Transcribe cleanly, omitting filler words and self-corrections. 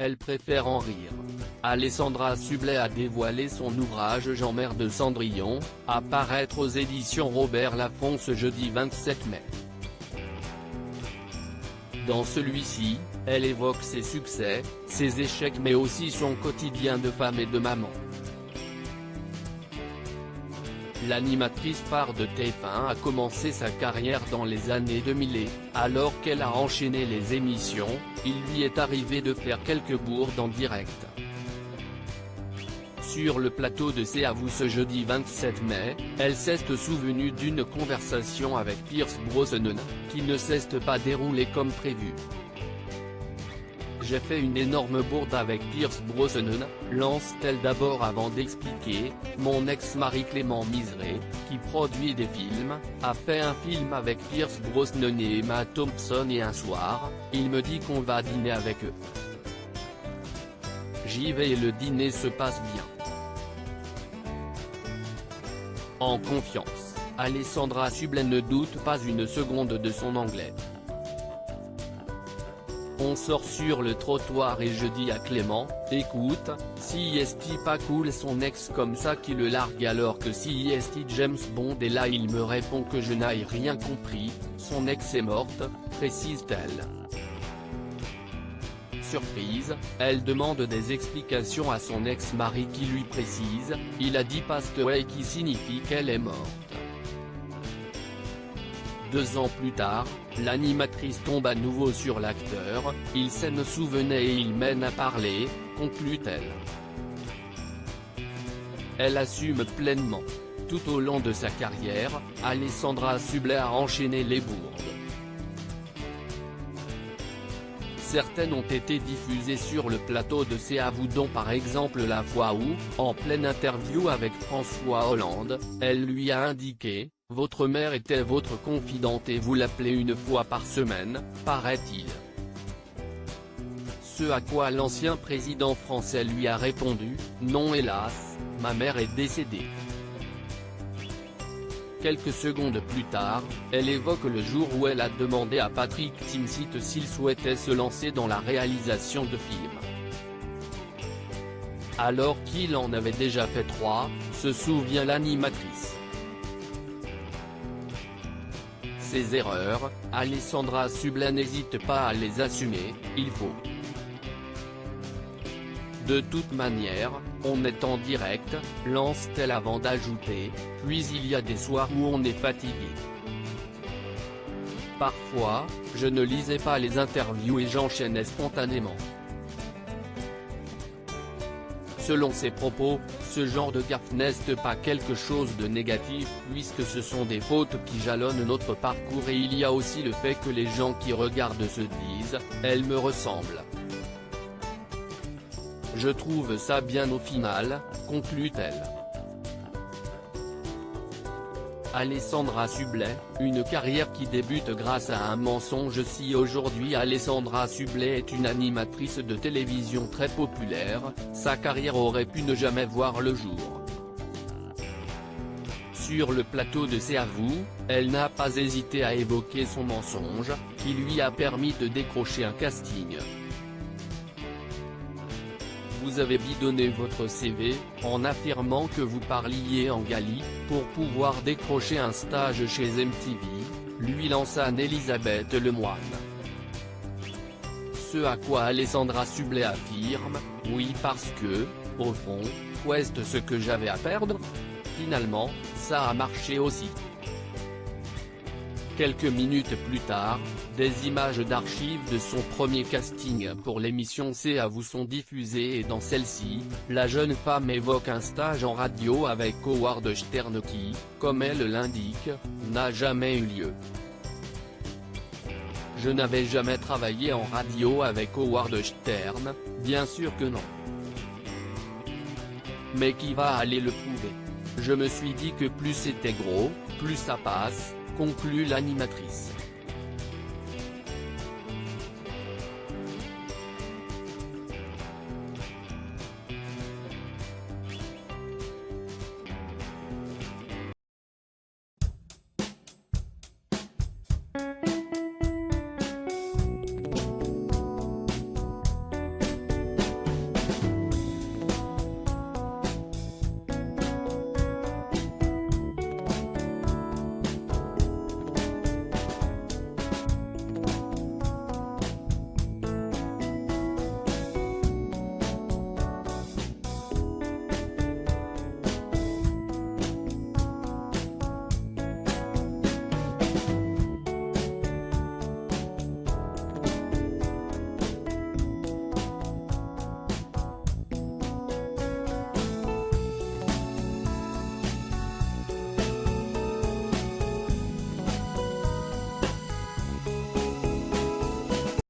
elle préfère en rire. Alessandra Sublet a dévoilé son ouvrage Jean-Mère de Cendrillon, à paraître aux éditions Robert Laffont ce jeudi 27 mai. Dans celui-ci, elle évoque ses succès, ses échecs mais aussi son quotidien de femme et de maman. L'animatrice phare de TF1 a commencé sa carrière dans les années 2000 et, alors qu'elle a enchaîné les émissions, il lui est arrivé de faire quelques bourdes en direct. Sur le plateau de C'est à vous ce jeudi 27 mai, elle s'est souvenue d'une conversation avec Pierce Brosnan, qui ne s'est pas déroulée comme prévu. J'ai fait une énorme bourde avec Pierce Brosnan, lance-t-elle d'abord avant d'expliquer, mon ex-mari Clément Miseré, qui produit des films, a fait un film avec Pierce Brosnan et Emma Thompson et un soir, il me dit qu'on va dîner avec eux. J'y vais et le dîner se passe bien. En confiance, Alessandra Sublet ne doute pas une seconde de son anglais. On sort sur le trottoir et je dis à Clément, écoute, si est-il pas cool son ex comme ça qui le largue alors que si est-il James Bond et là il me répond que je n'aille rien compris, son ex est morte, précise-t-elle. Surprise, elle demande des explications à son ex-mari qui lui précise, il a dit passed away qui signifie qu'elle est morte. 2 ans plus tard, l'animatrice tombe à nouveau sur l'acteur, il s'en souvenait et il mène à parler, conclut-elle. Elle assume pleinement. Tout au long de sa carrière, Alessandra Sublet a enchaîné les bourdes. Certaines ont été diffusées sur le plateau de C'est à vous dont par exemple la fois où, en pleine interview avec François Hollande, elle lui a indiqué, « Votre mère était votre confidente et vous l'appelez une fois par semaine, paraît-il ». Ce à quoi l'ancien président français lui a répondu, « Non hélas, ma mère est décédée ». Quelques secondes plus tard, elle évoque le jour où elle a demandé à Patrick Timsit s'il souhaitait se lancer dans la réalisation de films. Alors qu'il en avait déjà fait 3, se souvient l'animatrice. Ses erreurs, Alessandra Sublet n'hésite pas à les assumer, il faut. De toute manière, on est en direct, lance-t-elle avant d'ajouter, puis il y a des soirs où on est fatigué. Parfois, je ne lisais pas les interviews et j'enchaînais spontanément. Selon ses propos, ce genre de gaffe n'est pas quelque chose de négatif puisque ce sont des fautes qui jalonnent notre parcours et il y a aussi le fait que les gens qui regardent se disent, elle me ressemble. Je trouve ça bien au final, conclut-elle. Alessandra Sublet, une carrière qui débute grâce à un mensonge. Si aujourd'hui Alessandra Sublet est une animatrice de télévision très populaire, sa carrière aurait pu ne jamais voir le jour. Sur le plateau de C'est à vous, elle n'a pas hésité à évoquer son mensonge, qui lui a permis de décrocher un casting. Vous avez bidonné votre CV, en affirmant que vous parliez en gali, pour pouvoir décrocher un stage chez MTV, lui lança Anne-Elisabeth Lemoine. Ce à quoi Alessandra Sublet affirme, oui parce que, au fond, qu'est-ce ce que j'avais à perdre ? Finalement, ça a marché aussi. Quelques minutes plus tard, des images d'archives de son premier casting pour l'émission C'est à vous sont diffusées et dans celle-ci, la jeune femme évoque un stage en radio avec Howard Stern qui, comme elle l'indique, n'a jamais eu lieu. Je n'avais jamais travaillé en radio avec Howard Stern, bien sûr que non. Mais qui va aller le prouver ? Je me suis dit que plus c'était gros, plus ça passe, conclut l'animatrice.